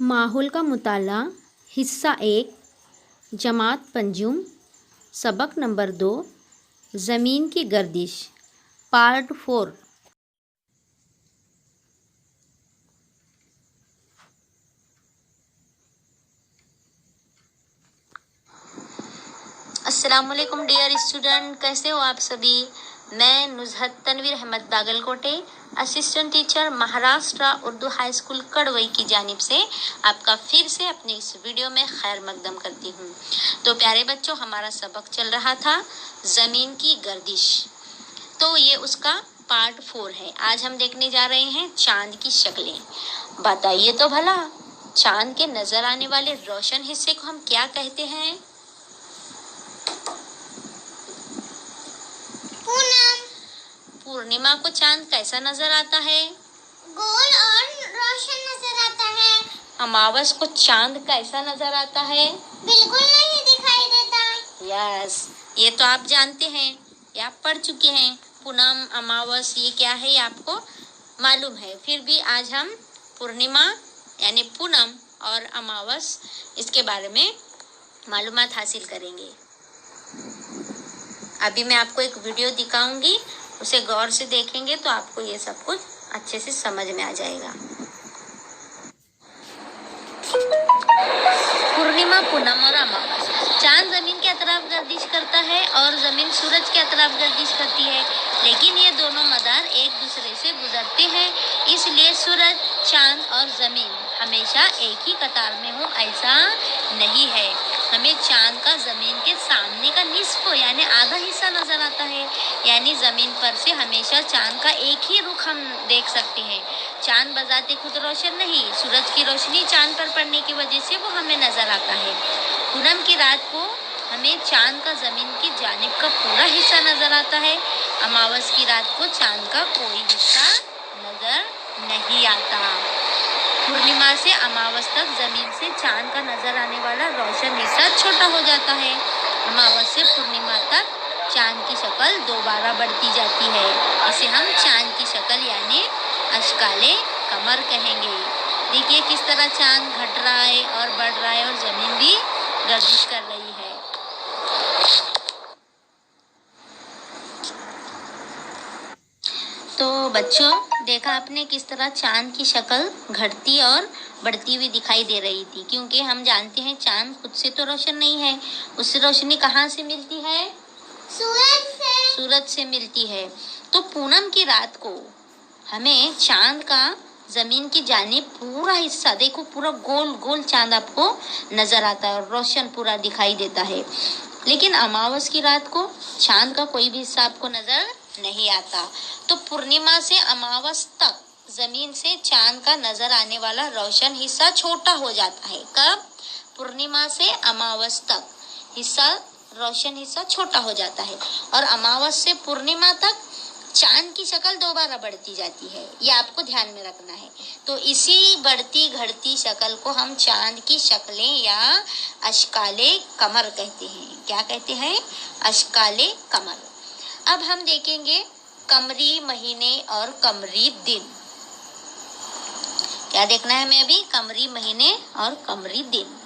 माहौल का मुताला हिस्सा 1 जमात पंजुम सबक नंबर 2 ज़मीन की गर्दिश पार्ट 4। अस्सलामुअलैकुम डियर स्टूडेंट, कैसे हो आप सभी। मैं Nuzhat Tanveer Ahmed Bagalkote, assistant teacher Maharashtra Urdu high school Kadwai की जानिब से आपका फिर से अपने इस वीडियो में खैर मकदम करती हूँ। तो प्यारे बच्चों, हमारा सबक चल रहा था ज़मीन की गर्दिश, तो ये उसका पार्ट 4 है। आज हम देखने जा रहे हैं चांद की शक्लें। बताइए तो भला, चांद के नजर आने वाले रोशन हिस्से को हम क्या कहते हैं? पूर्णिमा को चांद कैसा नजर आता है? गोल और रोशन नजर आता है। अमावस को चांद कैसा नजर आता है? बिल्कुल नहीं दिखाई देता। यस, ये तो आप जानते हैं, ये आप पढ़ चुके हैं। पूनम, अमावस, ये क्या है ये आपको मालूम है। फिर भी आज हम पूर्णिमा यानी पूनम और अमावस इसके बारे में मालूमात हासिल करेंगे। अभी मैं आपको एक वीडियो दिखाऊंगी, उसे गौर से देखेंगे तो आपको ये सब कुछ अच्छे से समझ में आ जाएगा। पूर्णिमा, पूनम और अमावस। चांद जमीन के अतराफ गर्दिश करता है और जमीन सूरज के अतराफ गर्दिश करती है, लेकिन ये दोनों मदार एक दूसरे से गुजरते हैं, इसलिए सूरज, चांद और जमीन हमेशा एक ही कतार में हो ऐसा नहीं है। हमें चांद का जमीन के सामने का निस्फ यानी आधा हिस्सा नजर आता है, यानी जमीन पर से हमेशा चांद का एक ही रुख हम देख सकते हैं। चांद बजाते खुद रोशन नहीं, सूरज की रोशनी चांद पर पड़ने की वजह से वो हमें नजर आता है। पूनम की रात को हमें चांद का जमीन की जानिब का पूरा हिस्सा नजर आता है। अमावस की रात को चांद का कोई हिस्सा नजर नहीं आता। पूर्णिमा से अमावस तक जमीन से चांद का नजर आने वाला रोशन हिस्सा छोटा हो जाता है। अमावस से पूर्णिमा तक चांद की शक्ल दोबारा बढ़ती जाती है। इसे हम चांद की शक्ल यानी अशकाले कमर कहेंगे। देखिए किस तरह चांद घट रहा है और बढ़ रहा है और जमीन भी गर्दिश कर रही है। तो बच्चों, देखा आपने किस तरह चांद की शक्ल घटती और बढ़ती हुई दिखाई दे रही थी, क्योंकि हम जानते हैं चांद खुद से तो रोशन नहीं है, उससे रोशनी कहाँ से मिलती है? सूरज से मिलती है। तो पूनम की रात को हमें चांद का जमीन की जानिब पूरा हिस्सा, देखो पूरा गोल गोल चांद आपको नजर आता है और रोशन पूरा दिखाई देता है। लेकिन अमावस की रात को चांद का कोई भी हिस्सा आपको नजर नहीं आता। तो पूर्णिमा से अमावस तक जमीन से चांद का नजर आने वाला रोशन हिस्सा छोटा हो जाता है। कब? पूर्णिमा से अमावस तक रोशन हिस्सा छोटा हो जाता है और अमावस से पूर्णिमा तक चांद की शक्ल दोबारा बढ़ती जाती है। ये आपको ध्यान में रखना है। तो इसी बढ़ती घटती शक्ल को हम चांद की शक्लें या अशकाले कमर कहते हैं। क्या कहते हैं? अशकाले कमर। अब हम देखेंगे कमरी महीने और कमरी दिन। क्या देखना है हमें अभी? कमरी महीने और कमरी दिन।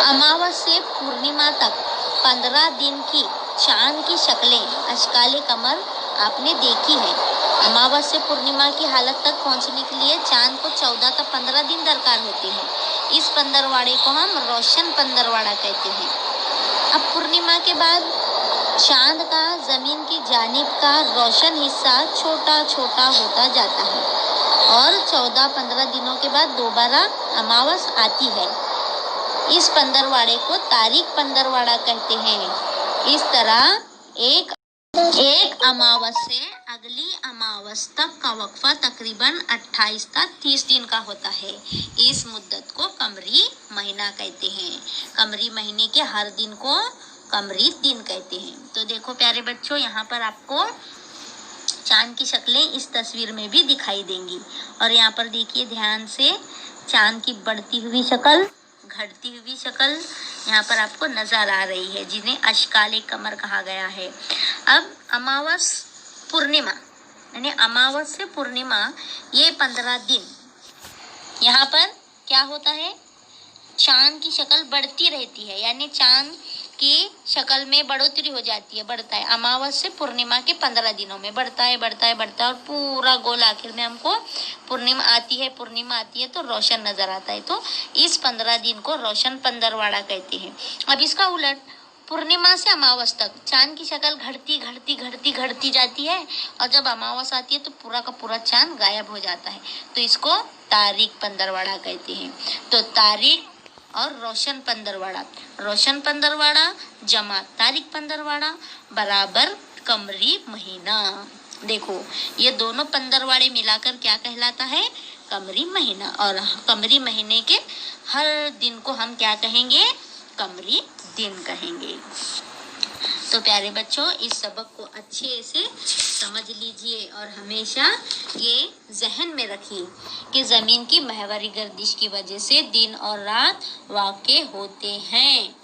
अमावस से पूर्णिमा तक 15 दिन की चांद की शक्लें अशकाले कमर आपने देखी है। अमावस से पूर्णिमा की हालत तक पहुंचने के लिए चांद को 14 तक 15 दिन दरकार होते हैं। इस पंद्रवाड़े को हम रोशन पंद्रवाड़ा कहते हैं। अब पूर्णिमा के बाद चांद का जमीन की जानिब का रोशन हिस्सा छोटा छोटा होता जाता है और 14-15 दिनों के बाद दोबारा अमावस आती है। इस पंद्रवाड़े को तारीख पंद्रवाड़ा कहते हैं। इस तरह एक अमावस से अगली अमावस तक का वक्फा तकरीबन 28 तक 30 दिन का होता है। इस मुद्दत को कमरी महीना कहते हैं। कमरी महीने के हर दिन को कमरी दिन कहते हैं। तो देखो प्यारे बच्चों, यहाँ पर आपको चांद की शक्लें इस तस्वीर में भी दिखाई देंगी और यहाँ पर देखिए ध्यान से, चांद की बढ़ती हुई शक्ल, घटती हुई शक्ल यहाँ पर आपको नजर आ रही है, जिन्हें अशकाले कमर कहा गया है। अब अमावस पूर्णिमा यानी अमावस से पूर्णिमा, ये 15 दिन यहाँ पर क्या होता है, चांद की शक्ल बढ़ती रहती है, यानी चांद की शक्ल में बढ़ोतरी हो जाती है, बढ़ता है। अमावस से पूर्णिमा के 15 दिनों में बढ़ता है और पूरा गोल आखिर में हमको पूर्णिमा आती है तो रोशन नजर आता है। तो इस 15 दिन को रोशन पंद्रवाड़ा कहते हैं। अब इसका उलट, पूर्णिमा से अमावस तक चांद की शक्ल घटती जाती है और जब अमावस आती है तो पूरा का पूरा चांद गायब हो जाता है, तो इसको तारीख पंद्रवाड़ा कहते हैं। तो तारीख और रोशन पंद्रवाड़ा जमा तारीख पंद्रवाड़ा बराबर कमरी महीना। देखो ये दोनों पंद्रवाड़े मिलाकर क्या कहलाता है, कमरी महीना। और कमरी महीने के हर दिन को हम क्या कहेंगे, कमरी दिन कहेंगे। तो प्यारे बच्चों, इस सबक को अच्छे से समझ लीजिए और हमेशा ये जहन में रखिए कि ज़मीन की महवरी गर्दिश की वजह से दिन और रात वाक़े होते हैं।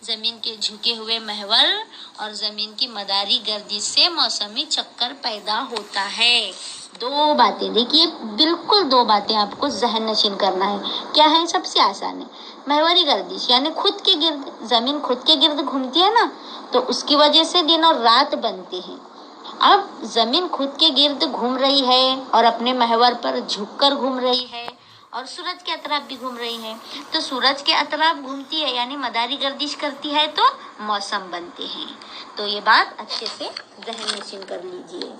ज़मीन के झुके हुए महवर और ज़मीन की मदारी गर्दिश से मौसमी चक्कर पैदा होता है। 2 बातें देखिए, बिल्कुल 2 बातें आपको जहन नशीन करना है। क्या है, सबसे आसान है, महवरी गर्दिश यानी खुद के गिर्द, ज़मीन खुद के गिर्द घूमती है ना, तो उसकी वजह से दिन और रात बनते हैं। अब ज़मीन खुद के गिर्द घूम रही है और अपने महवर पर झुककर घूम रही है और सूरज के अतराफ भी घूम रही है, तो सूरज के अतराफ घूमती है यानी मदारी गर्दिश करती है तो मौसम बनते हैं। तो ये बात अच्छे से जहन नशीन कर लीजिए।